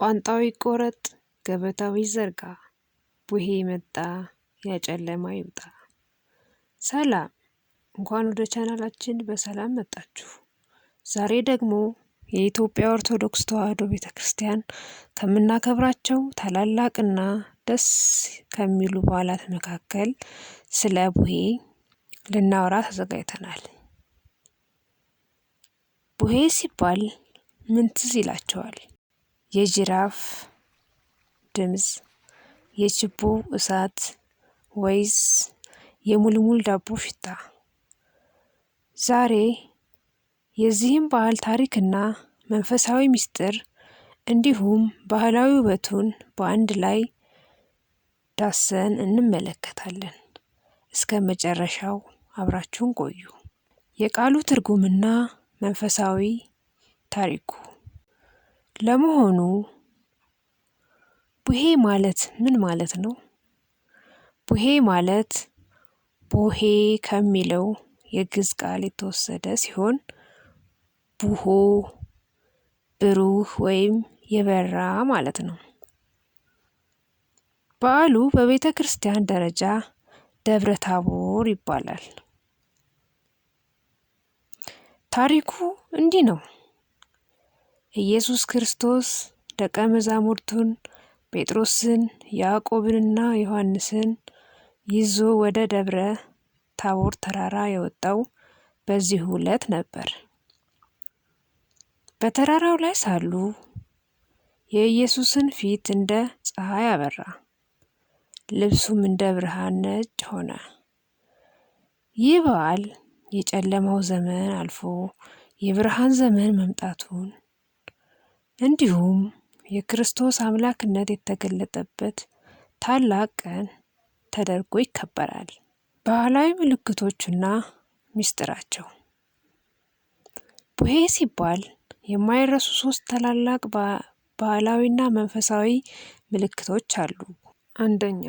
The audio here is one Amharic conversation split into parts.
ቋንጣው ይቆረጥ ገበታው ይዘርጋ፣ ቡሄ መጣ ያጨለማ ይውጣ። ሰላም፣ እንኳን ወደ ቻናላችን በሰላም መጣችሁ። ዛሬ ደግሞ የኢትዮጵያ ኦርቶዶክስ ተዋሕዶ ቤተክርስቲያን ከምናከብራቸው ታላላቅና ደስ ከሚሉ በዓላት መካከል ስለ ቡሄ ልናወራ ተዘጋጅተናል። ቡሄ ሲባል ምን ትዝ ይላችኋል? የጅራፍ ድምፅ፣ የችቦ እሳት ወይስ የሙልሙል ዳቦ ሽታ? ዛሬ የዚህም በዓል ታሪክና መንፈሳዊ ምስጢር እንዲሁም ባህላዊ ውበቱን በአንድ ላይ ዳሰን እንመለከታለን። እስከ መጨረሻው አብራችሁን ቆዩ። የቃሉ ትርጉምና መንፈሳዊ ታሪኩ። ለመሆኑ ቡሄ ማለት ምን ማለት ነው? ቡሄ ማለት ቦሄ ከሚለው የግዕዝ ቃል የተወሰደ ሲሆን ቡሆ ብሩህ ወይም የበራ ማለት ነው። በዓሉ በቤተ ክርስቲያን ደረጃ ደብረ ታቦር ይባላል። ታሪኩ እንዲህ ነው። ኢየሱስ ክርስቶስ ደቀ መዛሙርቱን ጴጥሮስን፣ ያዕቆብንና ዮሐንስን ይዞ ወደ ደብረ ታቦር ተራራ የወጣው በዚህ ዕለት ነበር። በተራራው ላይ ሳሉ የኢየሱስን ፊት እንደ ፀሐይ አበራ፣ ልብሱም እንደ ብርሃን ነጭ ሆነ። ይህ በዓል የጨለማው ዘመን አልፎ የብርሃን ዘመን መምጣቱን እንዲሁም የክርስቶስ አምላክነት የተገለጠበት ታላቅ ቀን ተደርጎ ይከበራል። ባህላዊ ምልክቶቹና ምስጢራቸው። ቡሄ ሲባል የማይረሱ 3 ታላላቅ ባህላዊና መንፈሳዊ ምልክቶች አሉ። አንደኛ፣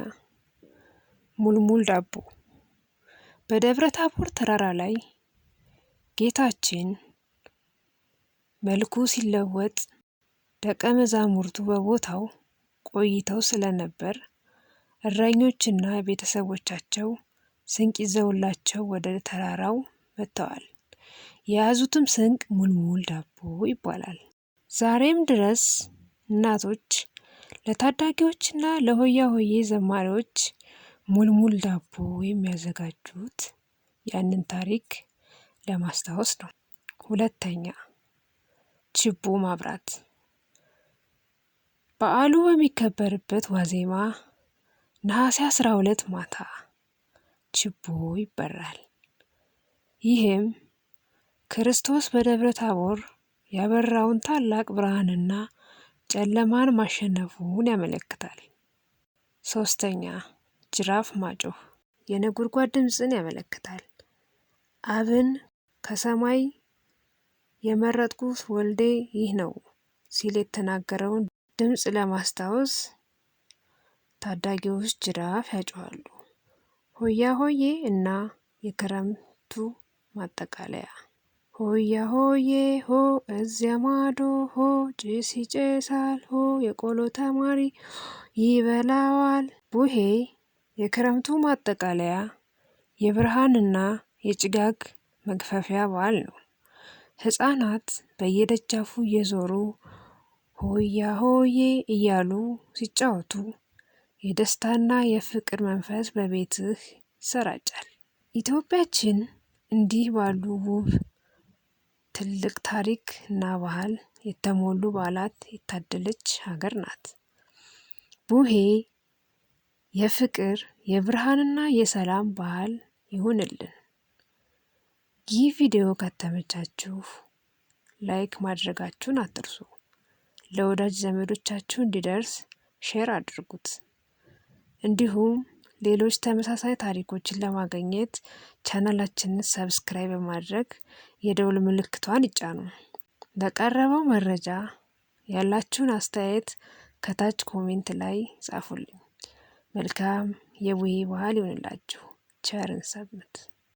ሙልሙል ዳቦ። በደብረ ታቦር ተራራ ላይ ጌታችን መልኩ ሲለወጥ ደቀ መዛሙርቱ በቦታው ቆይተው ስለነበር እረኞችና ቤተሰቦቻቸው ስንቅ ይዘውላቸው ወደ ተራራው መጥተዋል። የያዙትም ስንቅ ሙልሙል ዳቦ ይባላል። ዛሬም ድረስ እናቶች ለታዳጊዎችና ለሆያ ሆዬ ዘማሪዎች ሙልሙል ዳቦ የሚያዘጋጁት ያንን ታሪክ ለማስታወስ ነው። ሁለተኛ፣ ችቦ ማብራት። በዓሉ በሚከበርበት ዋዜማ ነሐሴ 12 ማታ ችቦ ይበራል። ይህም ክርስቶስ በደብረ ታቦር ያበራውን ታላቅ ብርሃንና ጨለማን ማሸነፉን ያመለክታል። ሶስተኛ፣ ጅራፍ ማጮህ የነጎድጓድ ድምፅን ያመለክታል። አብን ከሰማይ የመረጥኩት ወልዴ ይህ ነው ሲል የተናገረውን ድምፅ ለማስታወስ ታዳጊዎች ጅራፍ ያጮሃሉ። ሆያ ሆዬ እና የክረምቱ ማጠቃለያ። ሆያ ሆዬ ሆ እዚያ ማዶ ሆ ጭስ ይጨሳል ሆ የቆሎ ተማሪ ይበላዋል። ቡሄ የክረምቱ ማጠቃለያ የብርሃንና የጭጋግ መግፈፊያ በዓል ነው። ሕፃናት በየደጃፉ እየዞሩ ሆያ ሆዬ እያሉ ሲጫወቱ የደስታና የፍቅር መንፈስ በቤትህ ይሰራጫል። ኢትዮጵያችን እንዲህ ባሉ ውብ ትልቅ ታሪክ እና ባህል የተሞሉ በዓላት የታደለች ሀገር ናት። ቡሄ የፍቅር የብርሃንና የሰላም በዓል ይሁንልን። ይህ ቪዲዮ ከተመቻችሁ ላይክ ማድረጋችሁን አትርሱ። ለወዳጅ ዘመዶቻችሁ እንዲደርስ ሼር አድርጉት። እንዲሁም ሌሎች ተመሳሳይ ታሪኮችን ለማግኘት ቻናላችንን ሰብስክራይብ በማድረግ የደውል ምልክቷን ይጫኑ። ለቀረበው መረጃ ያላችሁን አስተያየት ከታች ኮሜንት ላይ ጻፉልኝ። መልካም የቡሄ በዓል ይሁንላችሁ። ቸር እንሰንብት።